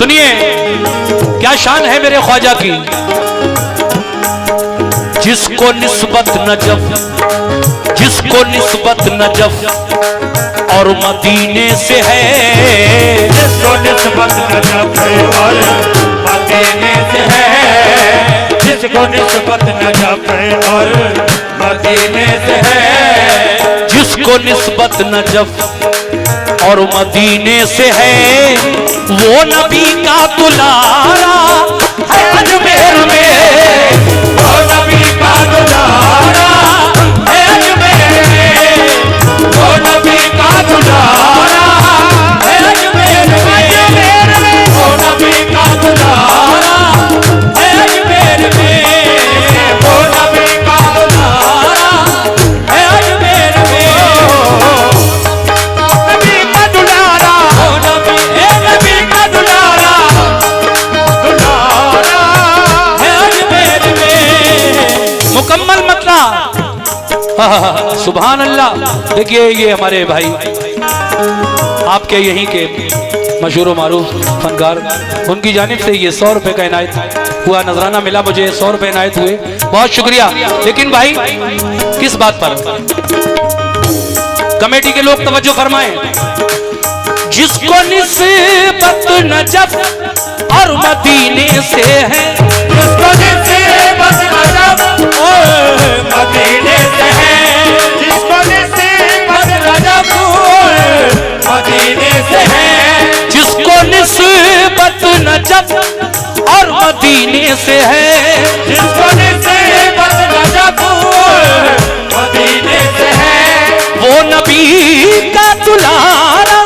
सुनिए क्या शान है मेरे ख्वाजा की। जिसको निस्बत नजफ, जिसको निस्बत नजफ और मदीने से है, जिसको निस्बत नजफ और मदीने से है, जिसको निस्बत नजफ और मदीने से है, जिसको निस्बत नजफ और मदीने से है, वो नबी का दुलारा है अजमेर में, वो नबी का दुलारा है अजमेर में, वो नबी का दुलारा है अजमेर में, वो नबी का दुलारा है अजमेर में, वो नबी का दुलारा है अजमेर में, नबी का दुलारा, वो नबी का दुलारा, दुलारा है अजमेर में। मुकम्मल मतलब सुभान अल्लाह। देखिए ये हमारे भाई आपके यहीं के मशहूर मारूफ फनकार, उनकी जानिब से ये 100 रुपए का इनायत हुआ, नजराना मिला मुझे, 100 रुपए इनायत हुए, बहुत शुक्रिया। लेकिन भाई किस बात पर, कमेटी के लोग तवज्जो फरमाएं। जिसको निस्बत नजफ और मदीने से है, जिसको निस्बत नजफ और मदीने से है, जिसको निस्बत नजफ और मदीने से है, जिसको निस्बत नजफ और मदीने से है, जिसको निस्बत नजफ और मदीने से है, वो नबी का दुलारा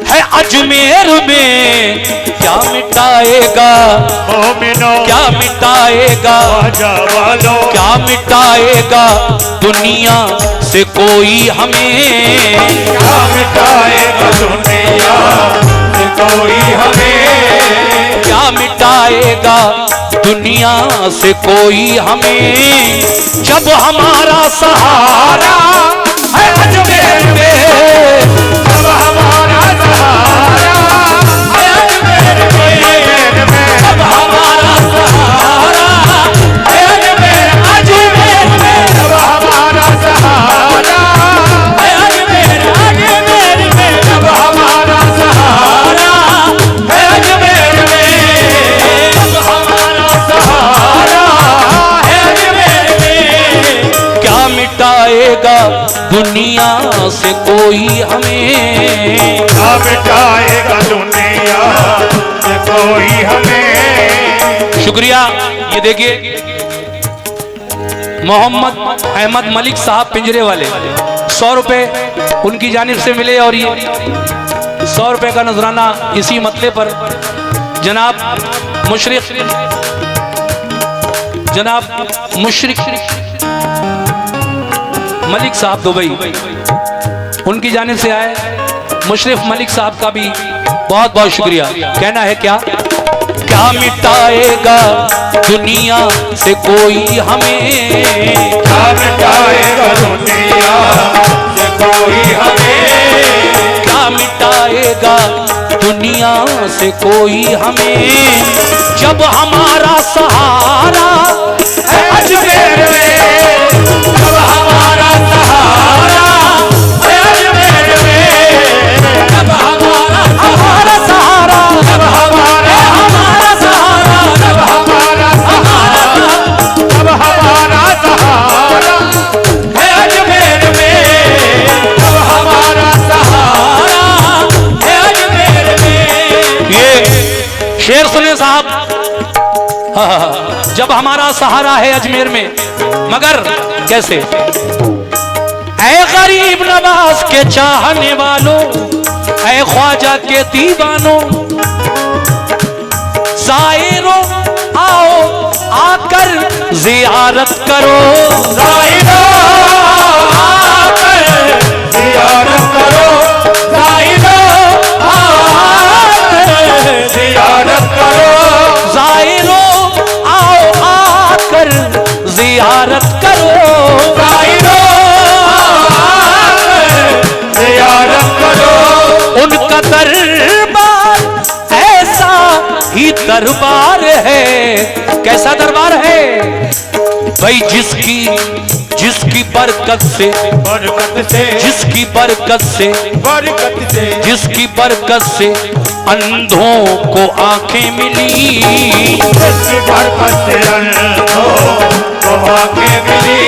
है अजमेर में। क्या मिटाएगा, मोमिनो क्या मिटाएगा, ख्वाजा वालों, क्या मिटाएगा दुनिया से कोई हमें, क्या मिटाएगा दुनिया से कोई हमें, क्या मिटाएगा दुनिया से कोई हमें, जब हमारा सहारा है अजमेर में, जब हमारा सहारा है अजमेर में, जब हमारा सहारा है अजमेर में, जब हमारा सहारा है अजमेर में, जब हमारा सहारा है अजमेर में, जब हमारा सहारा है अजमेर में, क्या मिटाएगा दुनिया से कोई हमें, क्या मिटाएगा दुनिया से कोई हमें। शुक्रिया। ये देखिए मोहम्मद अहमद मलिक साहब पिंजरे वाले, 100 रुपए उनकी जानिब से मिले, और ये 100 रुपए का नजराना इसी मतले पर जनाब मुशरिक मलिक साहब दुबई, उनकी जानिब से आए। मुशरिफ मलिक साहब का भी बहुत बहुत शुक्रिया। कहना है क्या, क्या मिटाएगा दुनिया से कोई हमें, क्या मिटाएगा दुनिया से कोई हमें, क्या मिटाएगा दुनिया से कोई हमें, जब हमारा सहारा है अजमेर में, जब हमारा सहारा है अजमेर में, जब हमारा सहारा, जब हमारा सहारा, जब हमारा सहारा, जब हमारा सहारा है अजमेर में, जब हमारा सहारा है अजमेर में। ये शेर सुने साहब, जब हमारा सहारा है अजमेर में, मगर कैसे? ऐ गरीब नवाज के चाहने वालों, ऐ ख्वाजा के दीवानों, ज़ायरों आओ आकर जियारत करो, ज़ायरों आकर जियारत करो, ज़ायरों आकर जियारत करो, ज़ायरों आओ आकर जियारत करो, ज़ायरों आकर जियारत करो, उनका दरबार ऐसा ही दरबार है। कैसा दरबार है भाई? जिसकी बरकत से, जिसकी बरकत से, जिसकी बरकत से अंधों को आंखें मिली, जिसकी बरकत से अंधों को आंखें मिली,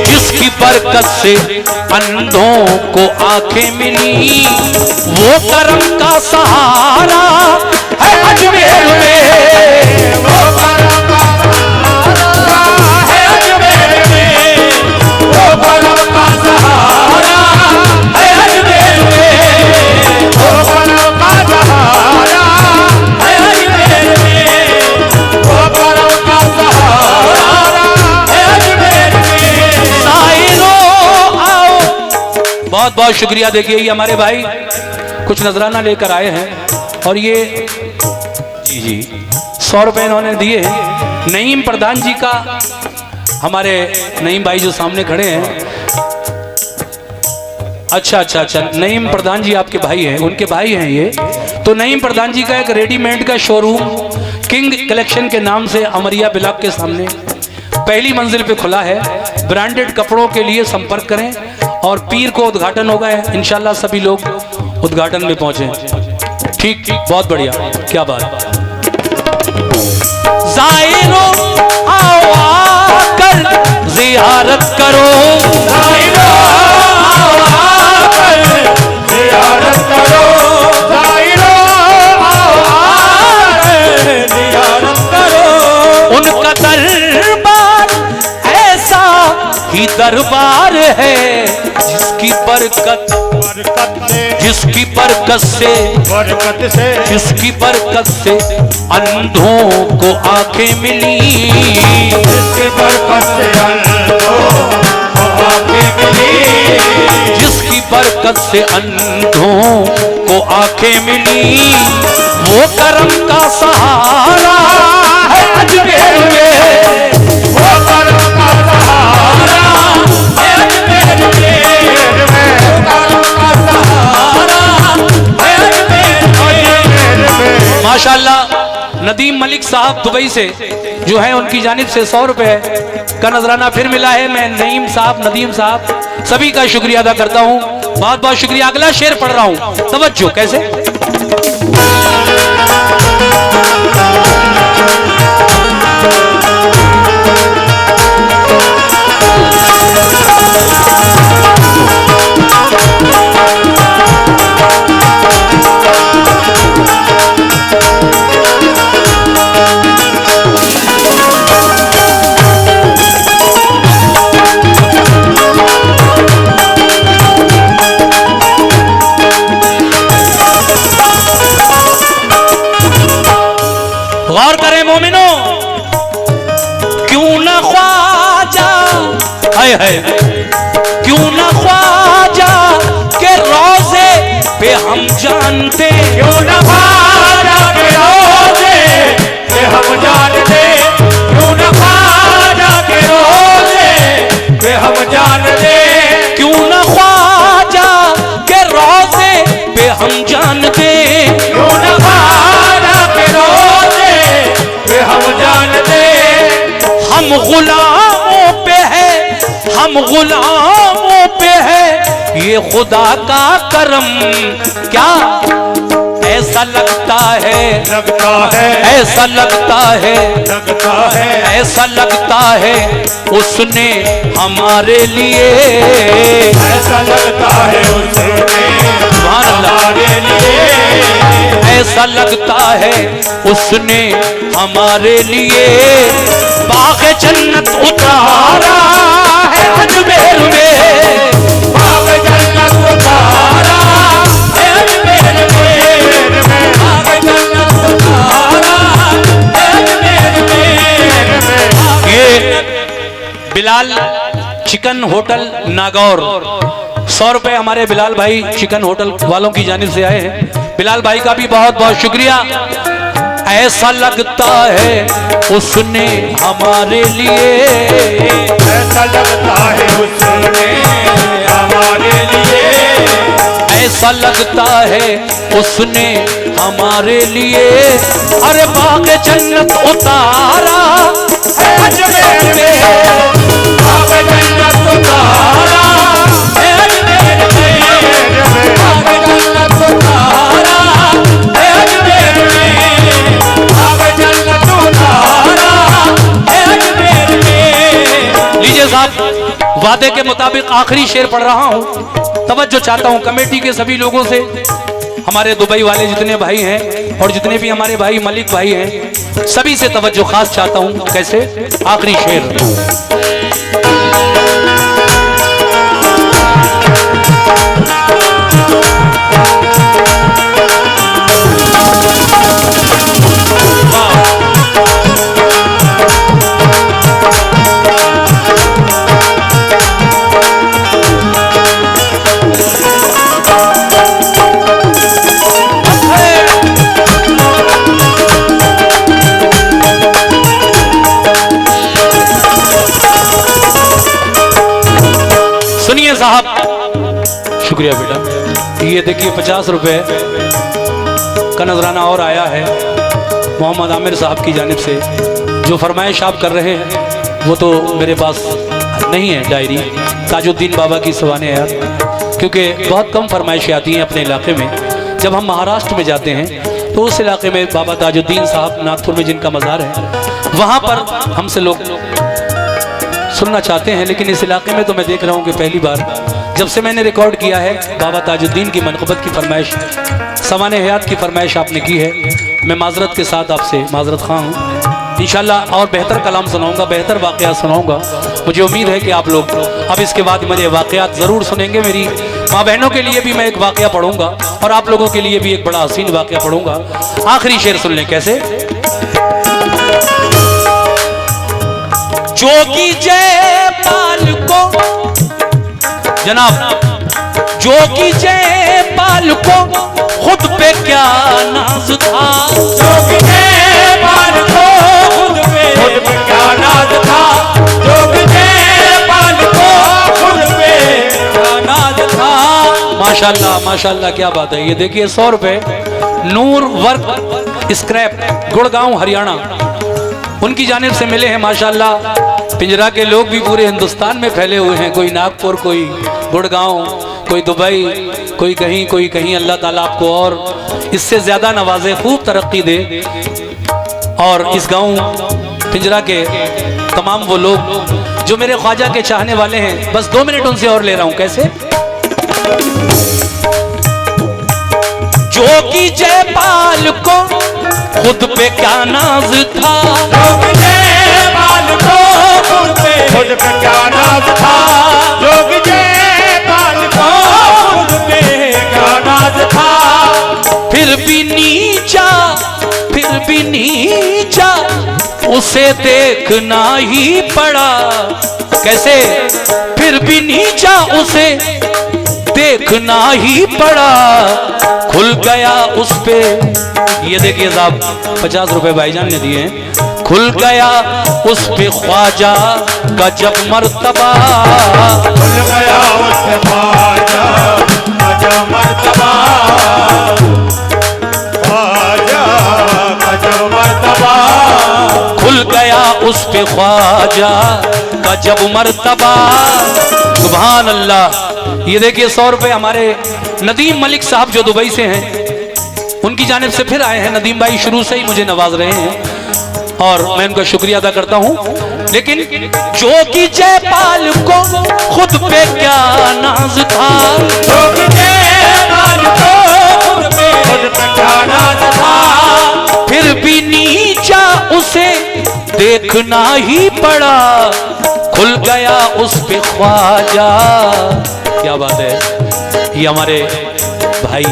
जिसकी बरकत से अंधों को आंखें मिली, वो करम का सहारा है अजमेर में, वो करम का सहारा है अजमेर में, वो करम का सहारा है अजमेर में, वो करम का सहारा है अजमेर में, वो करम का सहारा है अजमेर में। साइनो आओ। बहुत बहुत शुक्रिया। देखिए ये हमारे भाई कुछ नजराना लेकर आए हैं और ये जी 100 रुपए इन्होंने दिए हैं। नईम प्रधान जी का, हमारे नईम भाई जो सामने खड़े हैं, अच्छा, नईम प्रधान जी आपके भाई हैं, उनके भाई हैं ये। तो नईम प्रधान जी का एक रेडीमेड का शोरूम किंग कलेक्शन के नाम से अमरिया ब्लॉक के सामने पहली मंजिल पे खुला है। ब्रांडेड कपड़ों के लिए संपर्क करें और पीर को उद्घाटन होगा, इंशाल्लाह सभी लोग उद्घाटन में पहुंचे। ठीक, बहुत बढ़िया, क्या बात। ज़ायरों आओ आकर ज़ियारत करो, ज़ायरों आओ आकर ज़ियारत करो, ज़ायरों आओ आकर ज़ियारत करो। उनका दरबार ऐसा ही दरबार है जिसकी बरकत से, जिसकी बरकत से, जिसकी बरकत से अंधों को आंखें मिली, जिसकी बरकत से अंधों को आंखें मिली, जिसकी बरकत से अंधों को आंखें मिली, वो करम का सहारा है अजमेर में, वो करम का सहारा है अजमेर में, वो करम का सहारा है अजमेर में। माशाल्लाह। नदीम मलिक साहब दुबई से जो है, उनकी जानिब से 100 रुपए का नजराना फिर मिला है। मैं नईम साहब, नदीम साहब सभी का शुक्रिया अदा करता हूँ, बहुत बहुत शुक्रिया। अगला शेर पढ़ रहा हूँ, तवज्जो। कैसे? गौर करें मोमिनो, क्यों न ख्वाजा, हाय हाय, क्यों न ख्वाजा के रोजे पे हम जानते, क्यों न ख्वाजा के रोजे पे हम जानते, क्यों न ख्वाजा के रोजे पे हम जानते, क्यों न ख्वाजा के रोजे पे हम जानते, क्यों न ख्वाजा के रोजे पे हम जानते। हम गुलामों पे है, हम गुलामों पे है ये खुदा का करम। क्या ऐसा लगता है, लगता है, ऐसा लगता है, लगता है, ऐसा लगता है उसने हमारे लिए, ऐसा लगता है उसने सुभान अल्लाह, हमारे लिए, ऐसा लगता है उसने हमारे लिए बाग़ जन्नत उतारा है अजमेर में, बाग़ जन्नत उतारा है अजमेर में, बाग़ जन्नत उतारा है अजमेर में। ये बिलाल चिकन होटल नागौर, 100 रुपए हमारे बिलाल भाई चिकन होटल वालों की जानिब से आए हैं। बिलाल भाई का भी बहुत बहुत शुक्रिया। ऐसा लगता है उसने हमारे लिए, ऐसा लगता है उसने हमारे लिए, ऐसा लगता है उसने हमारे लिए अरे बाग जन्नत उतारा है अजमेर में, बाग जन्नत उतारा है अजमेर में, बाग जन्नत उतारा है अजमेर में, बाग जन्नत उतारा है अजमेर में। लीजिए साहब, वादे के मुताबिक आखिरी शेर पढ़ रहा हूँ। तवज्जो चाहता हूँ कमेटी के सभी लोगों से, हमारे दुबई वाले जितने भाई हैं और जितने भी हमारे भाई मलिक भाई हैं, सभी से तवज्जो खास चाहता हूँ। कैसे? आखिरी शेर। सुनिए साहब, शुक्रिया बेटा। ये देखिए 50 रुपए का नजराना और आया है मोहम्मद आमिर साहब की जानिब से। जो फरमाइश आप कर रहे हैं वो तो मेरे पास नहीं है डायरी, ताजुद्दीन बाबा की सवाने यार, क्योंकि बहुत कम फरमाइशें आती हैं अपने इलाके में। जब हम महाराष्ट्र में जाते हैं तो उस इलाके में बाबा ताजुद्दीन साहब नागपुर में जिनका मज़ार है, वहाँ पर हमसे लोग सुनना चाहते हैं। लेकिन इस इलाके में तो मैं देख रहा हूँ कि पहली बार जब से मैंने रिकॉर्ड किया है, बाबा ताजुद्दीन की मनक़बत की फरमाइश, सवाने हयात की फरमाइश आपने की है। मैं माजरत के साथ आपसे माजरत खां हूँ। इंशाल्लाह और बेहतर कलाम सुनाऊँगा, बेहतर वाक़यात सुनाऊँगा। मुझे उम्मीद है कि आप लोग अब इसके बाद मेरे वाक़यात ज़रूर सुनेंगे। मेरी माँ बहनों के लिए भी मैं एक वाक़या पढ़ूँगा और आप लोगों के लिए भी एक बड़ा हसीन वाक़या पढ़ूँगा। आखिरी शेर सुन लें। कैसे? जोगी जयपाल को जनाब, जोगी जयपाल को खुद पे क्या नाज था, जोगी जयपाल को खुद पे क्या नाज था, जोगी जयपाल को खुद पे क्या नाज था। माशाल्लाह माशाल्लाह, क्या बात है। ये देखिए 100 रुपए नूर वर्क स्क्रैप गुड़गांव हरियाणा, उनकी जानिब से मिले हैं। माशाल्लाह पिंजरा के लोग भी पूरे हिंदुस्तान में फैले हुए हैं, कोई नागपुर, कोई गुड़गांव, कोई दुबई, कोई कहीं। अल्लाह ताला आपको और इससे ज़्यादा नवाजे, खूब तरक्की दे। और इस गांव पिंजरा के तमाम वो लोग जो मेरे ख्वाजा के चाहने वाले हैं, बस 2 मिनट उनसे और ले रहा हूँ। कैसे? जोगी जयपाल को खुद पे क्या नाज था, जोगी जयपाल को खुद पे क्या नाज था, जोगी जयपाल को खुद पे क्या नाज था। फिर भी नीचा उसे देखना ही पड़ा। कैसे? फिर भी नीचा उसे देखना ही पड़ा। खुल गया उस पे, ये देखिए साहब 50 रुपए भाईजान ने दिए हैं। खुल गया उस पे ख्वाजा का जब मर्तबा, खुल गया उस पे ख्वाजा का जब मर्तबा, ख्वाजा का जब मर्तबा, खुल गया उस पे ख्वाजा का जब मर्तबा। सुभान अल्लाह। ये देखिए 100 रुपए हमारे नदीम मलिक साहब जो दुबई से हैं, उनकी जानिब से फिर आए हैं। नदीम भाई शुरू से ही मुझे नवाज रहे हैं और मैं उनका शुक्रिया अदा करता हूँ। लेकिन जोगी जयपाल को खुद पे क्या नाज था, जोगी जयपाल को खुद पे क्या नाज था। फिर भी नीचा उसे देखना ही पड़ा। खुल गया उस पे ख्वाजा। क्या बात है। ये हमारे भाई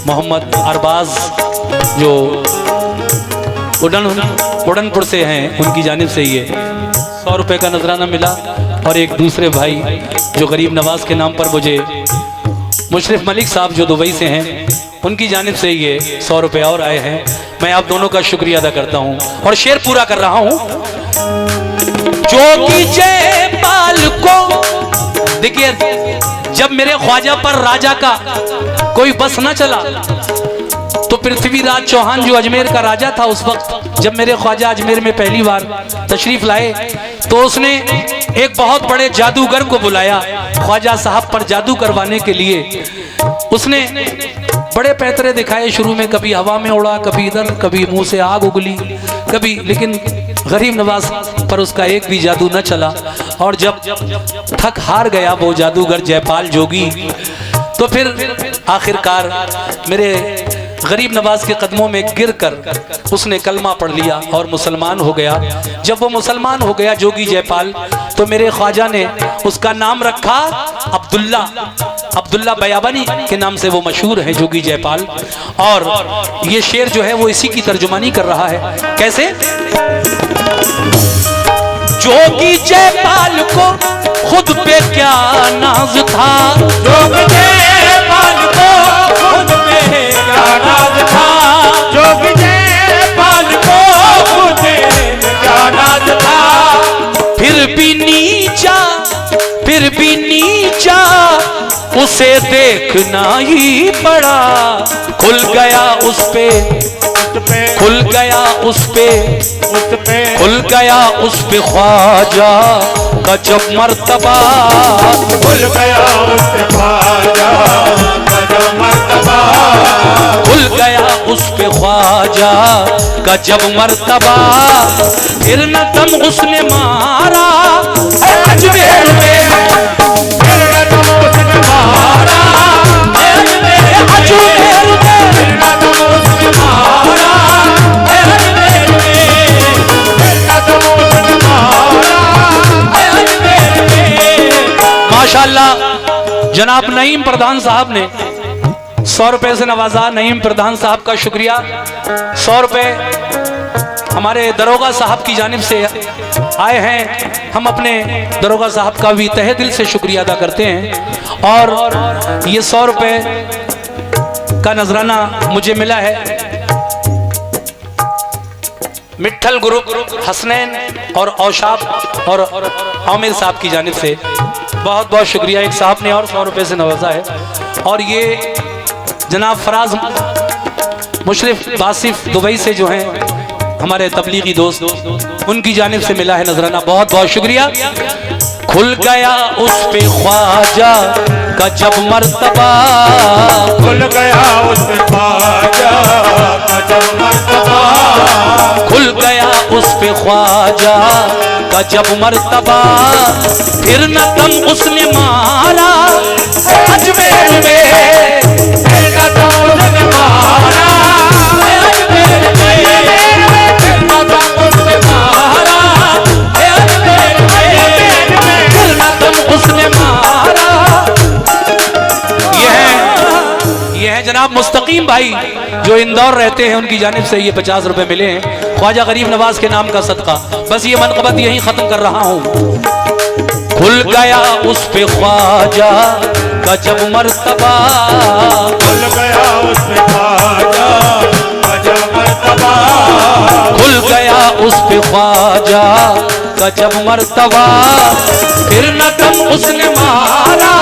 मोहम्मद अरबाज जो उड़नपुर से हैं, उनकी जानिब से ये 100 रुपए का नजराना मिला। और एक दूसरे भाई जो गरीब नवाज के नाम पर मुझे मुशरफ मलिक साहब जो दुबई से हैं, उनकी जानिब से ये 100 रुपए और आए हैं। मैं आप दोनों का शुक्रिया अदा करता हूँ और शेर पूरा कर रहा हूँ। जोगी जयपाल को देखिए, जब मेरे ख्वाजा पर राजा का कोई बस न चला तो पृथ्वीराज चौहान जो अजमेर का राजा था उस वक्त, जब मेरे ख्वाजा अजमेर में पहली बार तशरीफ लाए तो उसने एक बहुत बड़े जादूगर को बुलाया ख्वाजा साहब पर जादू करवाने के लिए। उसने बड़े पैतरे दिखाए शुरू में, कभी हवा में उड़ा, कभी इधर, कभी मुंह से आग उगली, कभी, लेकिन गरीब नवाज पर उसका एक भी जादू न चला। और जब थक हार गया वो जादूगर जयपाल जोगी, तो फिर आखिरकार मेरे गरीब नवाज के कदमों में गिरकर उसने कलमा पढ़ लिया और मुसलमान हो गया। जब वो मुसलमान हो गया जोगी जयपाल, तो मेरे ख्वाजा ने उसका नाम रखा अब्दुल्ला, अब्दुल्ला बयाबानी के नाम से वो मशहूर है जोगी जयपाल। और ये शेर जो है वो इसी की तर्जुमानी कर रहा है। कैसे? जोगी जयपाल को खुद पे क्या नाज था, जोगी जयपाल को खुद पे क्या नाज था, जोगी जयपाल को खुद पे क्या नाज था। फिर भी नीचा उसे देखना ही पड़ा, खुल गया उस पे, खुल गया उस पे, खुल गया उस पे ख्वाजा का जब मर्तबा, खुल गया उस पे ख्वाजा का जब मर्तबा, खुल गया उस पे ख्वाजा का जब मर्तबा। फिर न दम उसने मारा अजमेर में, फिर न दम उसने मारा अजमेर में, फिर न दम उसने मारा अजमेर में, फिर न दम उसने मारा अजमेर में। माशाअल्लाह जनाब नईम प्रधान साहब ने 100 रुपए से नवाजा। नईम प्रधान साहब का शुक्रिया। 100 रुपए हमारे दरोगा साहब की जानिब से आए हैं। हम अपने दरोगा साहब का भी तहे दिल से शुक्रिया अदा करते हैं। और ये 100 रुपए का नजराना मुझे मिला है मिट्ठल ग्रुप हसनैन और औशाब और आमिर साहब की जानिब से। बहुत बहुत शुक्रिया। एक साहब ने और 100 रुपए से नवाजा है। और ये जनाब फराज मुशरिफ बासिफ दुबई से जो हैं हमारे तबलीगी दोस्त, उनकी जानिब से मिला है नजराना। बहुत बहुत शुक्रिया। खुल गया उस पे ख्वाजा का जब मर्तबा, खुल गया उस पे ख्वाजा का जब मर्तबा, खुल गया उस पे ख्वाजा का जब मर्तबा। फिर न दम उसने मारा अजमेर में, फिर न दम उसने मारा अजमेर में, फिर न दम उसने मारा अजमेर में, फिर न दम उसने मारा। ये है जनाब मुस्तकीम भाई जो इंदौर रहते हैं, उनकी जानिब से ये 50 रुपए मिले हैं ख्वाजा गरीब नवाज के नाम का सदका। बस ये मनक़बत यही खत्म कर रहा हूँ। खुल गया उस पे ख्वाजा का जब मर्तबा, खुल गया उस पे ख्वाजा का जब मर्तबा, खुल गया उस पे ख्वाजा का जब मर्तबा। फिर न दम उसने मारा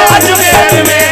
अजमेर में,